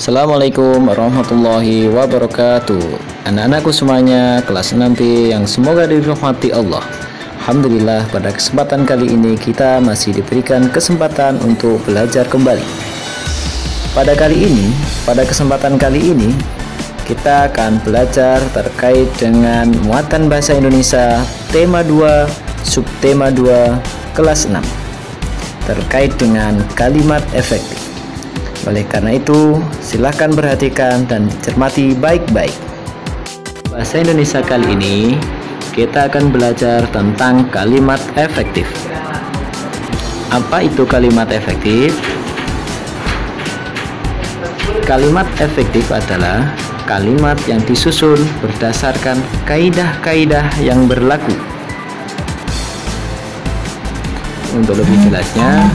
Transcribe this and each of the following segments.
Assalamualaikum warahmatullahi wabarakatuh. Anak-anakku semuanya kelas 6 yang semoga dirahmati Allah. Alhamdulillah, pada kesempatan kali ini kita masih diberikan kesempatan untuk belajar kembali. Pada kesempatan kali ini kita akan belajar terkait dengan muatan bahasa Indonesia tema 2, subtema 2, kelas 6, terkait dengan kalimat efektif. Oleh karena itu, silahkan perhatikan dan cermati baik-baik. Bahasa Indonesia kali ini, kita akan belajar tentang kalimat efektif. Apa itu kalimat efektif? Kalimat efektif adalah kalimat yang disusun berdasarkan kaidah-kaidah yang berlaku. Untuk lebih jelasnya,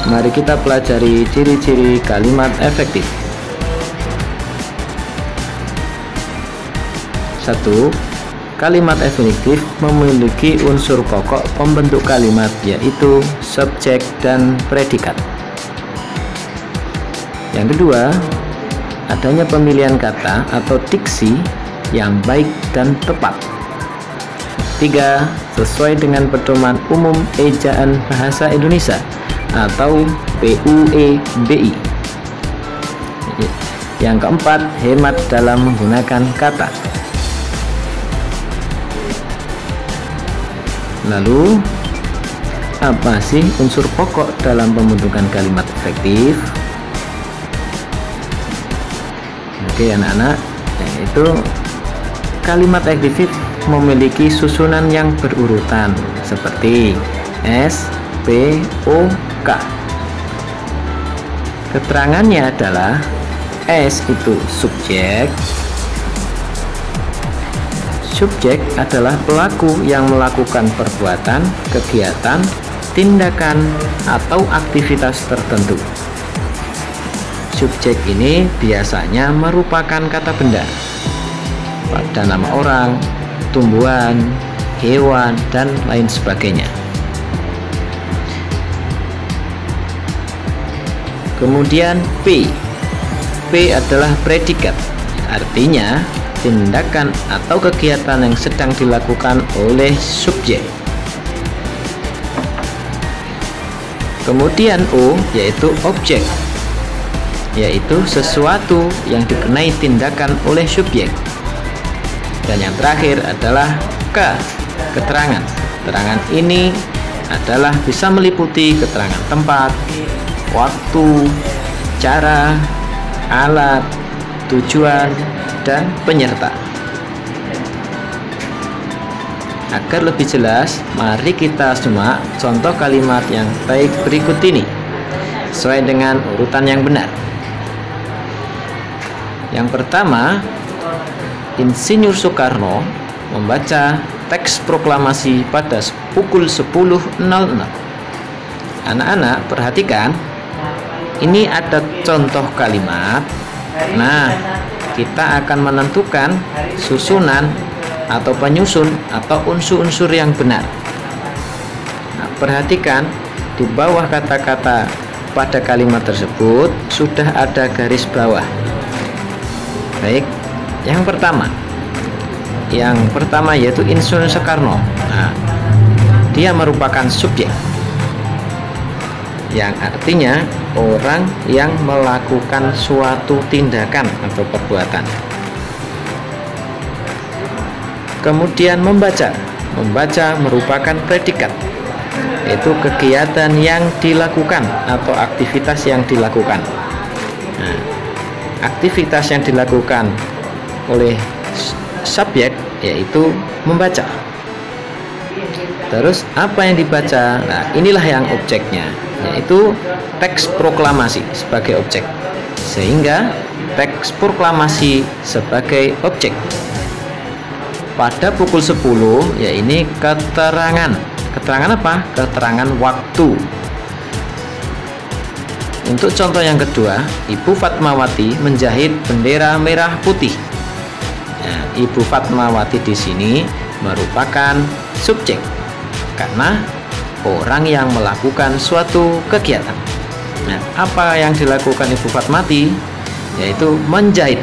mari kita pelajari ciri-ciri kalimat efektif. 1. Kalimat efektif memiliki unsur pokok pembentuk kalimat, yaitu subjek dan predikat. Yang kedua, adanya pemilihan kata atau diksi yang baik dan tepat. 3. Sesuai dengan pedoman umum ejaan bahasa Indonesia atau PUEBI. Yang keempat, hemat dalam menggunakan kata. Lalu, apa sih unsur pokok dalam pembentukan kalimat efektif? Oke anak-anak, yaitu kalimat efektif memiliki susunan yang berurutan seperti S, P, O, K. Keterangannya adalah S itu subjek. Subjek adalah pelaku yang melakukan perbuatan, kegiatan, tindakan, atau aktivitas tertentu. Subjek ini biasanya merupakan kata benda pada nama orang, tumbuhan, hewan, dan lain sebagainya. Kemudian P adalah predikat, artinya tindakan atau kegiatan yang sedang dilakukan oleh subjek. Kemudian O yaitu objek, yaitu sesuatu yang dikenai tindakan oleh subjek. Dan yang terakhir adalah K, keterangan. Keterangan ini adalah bisa meliputi keterangan tempat, waktu, cara, alat, tujuan, dan penyerta. Agar lebih jelas, mari kita simak contoh kalimat yang baik berikut ini sesuai dengan urutan yang benar. Yang pertama, Insinyur Soekarno membaca teks proklamasi pada pukul 10.00. Anak-anak perhatikan, ini ada contoh kalimat. Nah, kita akan menentukan susunan atau penyusun atau unsur-unsur yang benar. Nah, perhatikan di bawah kata-kata pada kalimat tersebut sudah ada garis bawah. Baik, yang pertama yaitu Insinyur Soekarno. Nah, dia merupakan subjek, yang artinya orang yang melakukan suatu tindakan atau perbuatan. Kemudian membaca merupakan predikat, yaitu kegiatan yang dilakukan atau aktivitas yang dilakukan. Nah, aktivitas yang dilakukan oleh subjek yaitu membaca. Terus apa yang dibaca? Nah, inilah yang objeknya, yaitu teks proklamasi sebagai objek, sehingga teks proklamasi sebagai objek. Pada pukul 10, ya ini keterangan. Keterangan apa? Keterangan waktu. Untuk contoh yang kedua, Ibu Fatmawati menjahit bendera merah putih. Nah, Ibu Fatmawati di sini merupakan subjek karena orang yang melakukan suatu kegiatan. Nah, apa yang dilakukan Ibu Fatmawati? yaitu menjahit.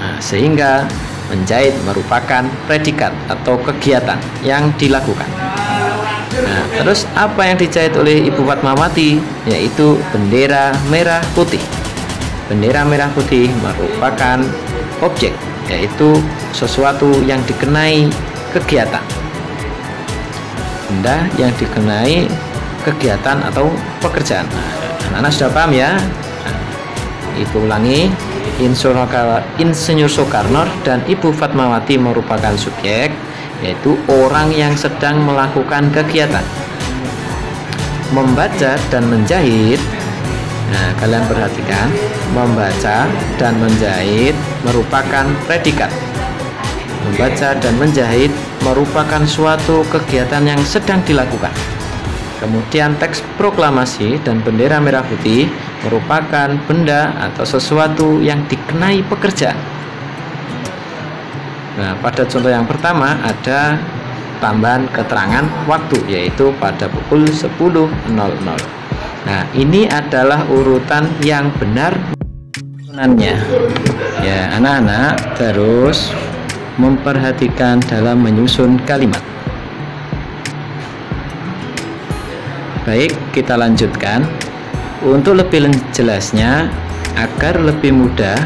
Nah, sehingga menjahit merupakan predikat atau kegiatan yang dilakukan. Nah, terus apa yang dijahit oleh Ibu Fatmawati? Yaitu bendera merah putih. Bendera merah putih merupakan objek, yaitu sesuatu yang dikenai kegiatan. Benda yang dikenai kegiatan atau pekerjaan. Nah, anak-anak sudah paham ya? Nah, Ibu ulangi, Insinyur Soekarno dan Ibu Fatmawati merupakan subjek, yaitu orang yang sedang melakukan kegiatan. Membaca dan menjahit. Nah, kalian perhatikan, membaca dan menjahit merupakan predikat. Membaca dan menjahit merupakan suatu kegiatan yang sedang dilakukan. Kemudian teks proklamasi dan bendera merah putih merupakan benda atau sesuatu yang dikenai pekerjaan. Nah, pada contoh yang pertama ada tambahan keterangan waktu, yaitu pada pukul 10.00. Nah, ini adalah urutan yang benar susunannya. Ya, anak-anak terus memperhatikan dalam menyusun kalimat. Baik, kita lanjutkan. Untuk lebih jelasnya, agar lebih mudah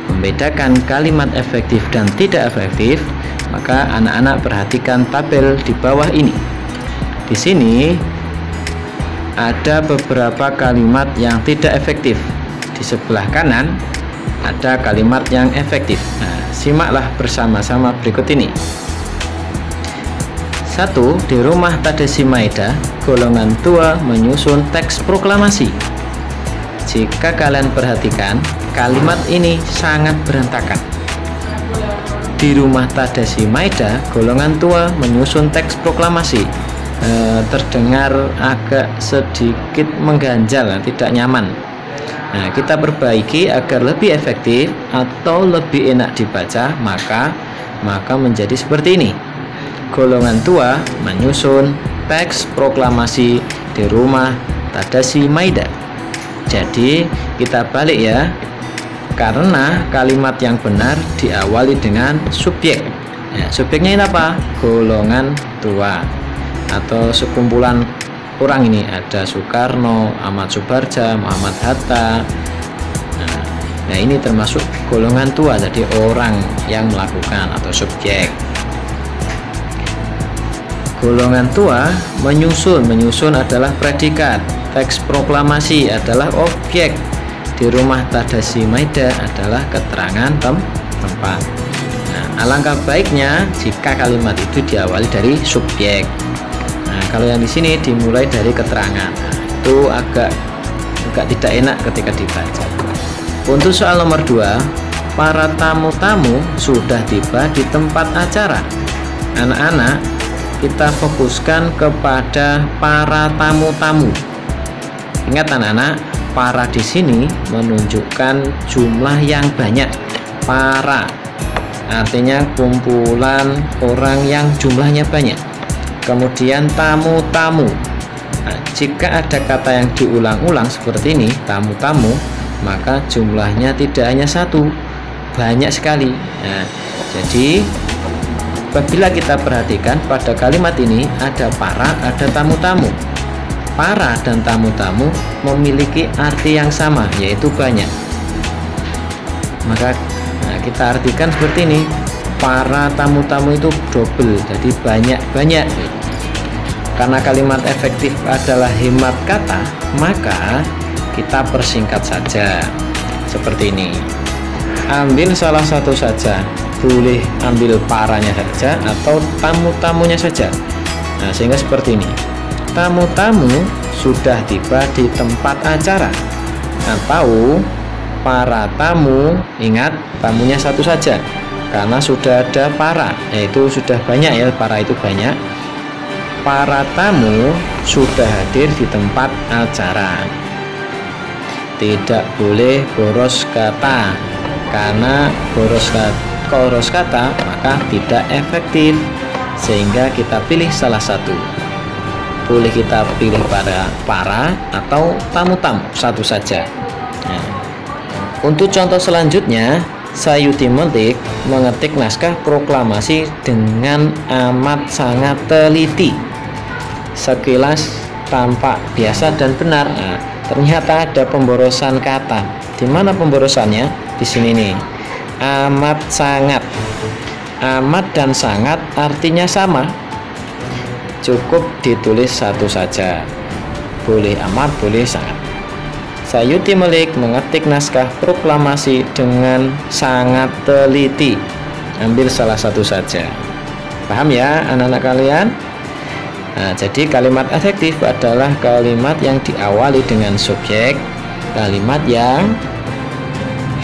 membedakan kalimat efektif dan tidak efektif, maka anak-anak perhatikan tabel di bawah ini. Di sini ada beberapa kalimat yang tidak efektif. Di sebelah kanan ada kalimat yang efektif. Nah, simaklah bersama-sama berikut ini. 1. Di rumah Tadesi Maeda, golongan tua menyusun teks proklamasi. Jika kalian perhatikan, kalimat ini sangat berantakan. Di rumah Tadesi Maeda, golongan tua menyusun teks proklamasi. Terdengar agak sedikit mengganjal, tidak nyaman. Nah, kita perbaiki agar lebih efektif atau lebih enak dibaca, maka menjadi seperti ini. Golongan tua menyusun teks proklamasi di rumah Tadesi Maeda. Jadi kita balik ya, karena kalimat yang benar diawali dengan subjek. Ya, subjeknya ini apa? Golongan tua atau sekumpulan orang ini, ada Soekarno, Ahmad Subarja, Muhammad Hatta. Nah, ini termasuk golongan tua, jadi orang yang melakukan atau subjek. Golongan tua menyusun adalah predikat. Teks proklamasi adalah objek. Di rumah Tadesi Maeda adalah keterangan tempat. Nah, alangkah baiknya jika kalimat itu diawali dari subjek. Nah, kalau yang di sini dimulai dari keterangan, itu agak tidak enak ketika dibaca. Untuk soal nomor 2, para tamu-tamu sudah tiba di tempat acara. Anak-anak, kita fokuskan kepada para tamu-tamu. Ingat anak-anak, para di sini menunjukkan jumlah yang banyak. Para artinya kumpulan orang yang jumlahnya banyak. Kemudian tamu-tamu. Nah, jika ada kata yang diulang-ulang seperti ini, tamu-tamu, maka jumlahnya tidak hanya satu, banyak sekali. Nah, jadi apabila kita perhatikan pada kalimat ini ada para, ada tamu-tamu. Para dan tamu-tamu memiliki arti yang sama, yaitu banyak. Maka kita artikan seperti ini. Para tamu-tamu itu double, jadi banyak-banyak. Karena kalimat efektif adalah hemat kata, maka kita persingkat saja seperti ini. Ambil salah satu saja, boleh ambil paranya saja atau tamu-tamunya saja. Nah, sehingga seperti ini. Tamu-tamu sudah tiba di tempat acara, atau para tamu, ingat tamunya satu saja karena sudah ada para, yaitu sudah banyak ya, para itu banyak. Para tamu sudah hadir di tempat acara. Tidak boleh boros kata, karena boros kata maka tidak efektif, sehingga kita pilih salah satu. Boleh kita pilih para atau tamu-tamu satu saja. Nah, Untuk contoh selanjutnya, Sayuti Melik mengetik naskah proklamasi dengan amat sangat teliti. Sekilas tampak biasa dan benar. Nah, ternyata ada pemborosan kata. Di mana pemborosannya? Di sini nih. Amat sangat. Amat dan sangat artinya sama. Cukup ditulis satu saja. Boleh amat, boleh sangat. Sayuti Melik mengetik naskah proklamasi dengan sangat teliti. Ambil salah satu saja. Paham ya anak-anak kalian? Nah, jadi kalimat efektif adalah kalimat yang diawali dengan subjek, kalimat yang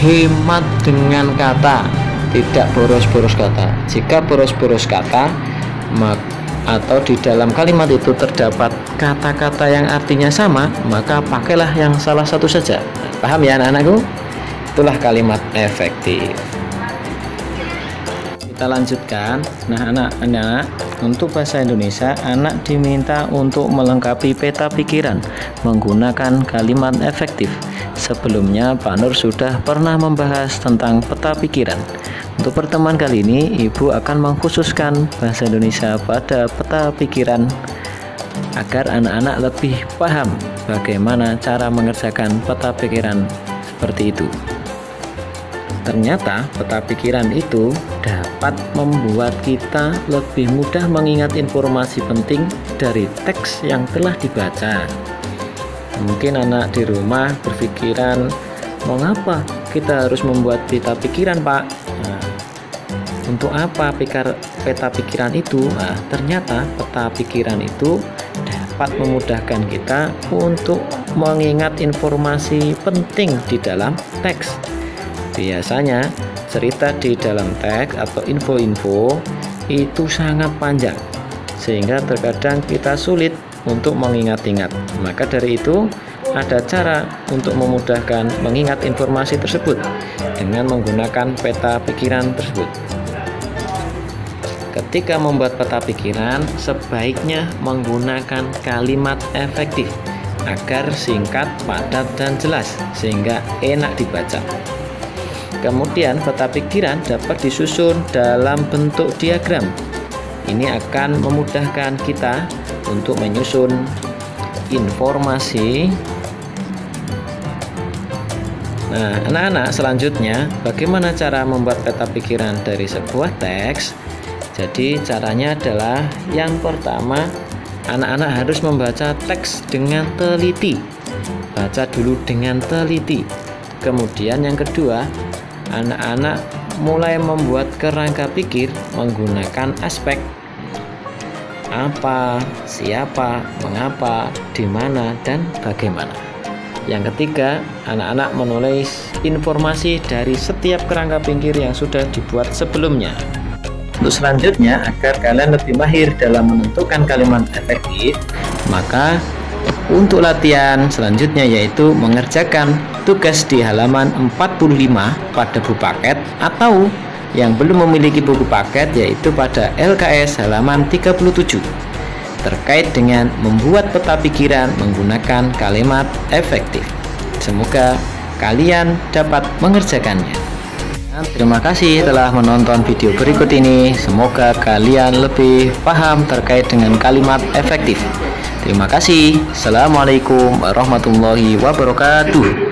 hemat dengan kata, tidak boros-boros kata. Jika boros-boros kata, atau di dalam kalimat itu terdapat kata-kata yang artinya sama, maka pakailah yang salah satu saja. Paham ya anak-anakku? Itulah kalimat efektif. Kita lanjutkan. Nah anak-anak, untuk bahasa Indonesia, anak diminta untuk melengkapi peta pikiran menggunakan kalimat efektif. Sebelumnya Pak Nur sudah pernah membahas tentang peta pikiran. Untuk pertemuan kali ini, Ibu akan mengkhususkan bahasa Indonesia pada peta pikiran agar anak-anak lebih paham bagaimana cara mengerjakan peta pikiran seperti itu. Ternyata peta pikiran itu dapat membuat kita lebih mudah mengingat informasi penting dari teks yang telah dibaca. Mungkin anak di rumah berpikiran, mengapa kita harus membuat peta pikiran, Pak? Nah, untuk apa peta pikiran itu? Nah, ternyata peta pikiran itu dapat memudahkan kita untuk mengingat informasi penting di dalam teks. Biasanya cerita di dalam teks atau info-info itu sangat panjang, sehingga terkadang kita sulit untuk mengingat-ingat. Maka dari itu ada cara untuk memudahkan mengingat informasi tersebut dengan menggunakan peta pikiran tersebut. Ketika membuat peta pikiran, sebaiknya menggunakan kalimat efektif agar singkat, padat, dan jelas sehingga enak dibaca. Kemudian peta pikiran dapat disusun dalam bentuk diagram. Ini akan memudahkan kita untuk menyusun informasi. Nah, anak-anak, selanjutnya bagaimana cara membuat peta pikiran dari sebuah teks? Jadi caranya adalah yang pertama, anak-anak harus membaca teks dengan teliti. Baca dulu dengan teliti. Kemudian yang kedua, anak-anak mulai membuat kerangka pikir menggunakan aspek apa, siapa, mengapa, di mana, dan bagaimana. Yang ketiga, anak-anak menulis informasi dari setiap kerangka pikir yang sudah dibuat sebelumnya. Untuk selanjutnya, agar kalian lebih mahir dalam menentukan kalimat efektif, maka untuk latihan selanjutnya yaitu mengerjakan tugas di halaman 45 pada buku paket, atau yang belum memiliki buku paket yaitu pada LKS halaman 37 terkait dengan membuat peta pikiran menggunakan kalimat efektif. Semoga kalian dapat mengerjakannya. Terima kasih telah menonton video berikut ini. Semoga kalian lebih paham terkait dengan kalimat efektif. Terima kasih. Assalamualaikum warahmatullahi wabarakatuh.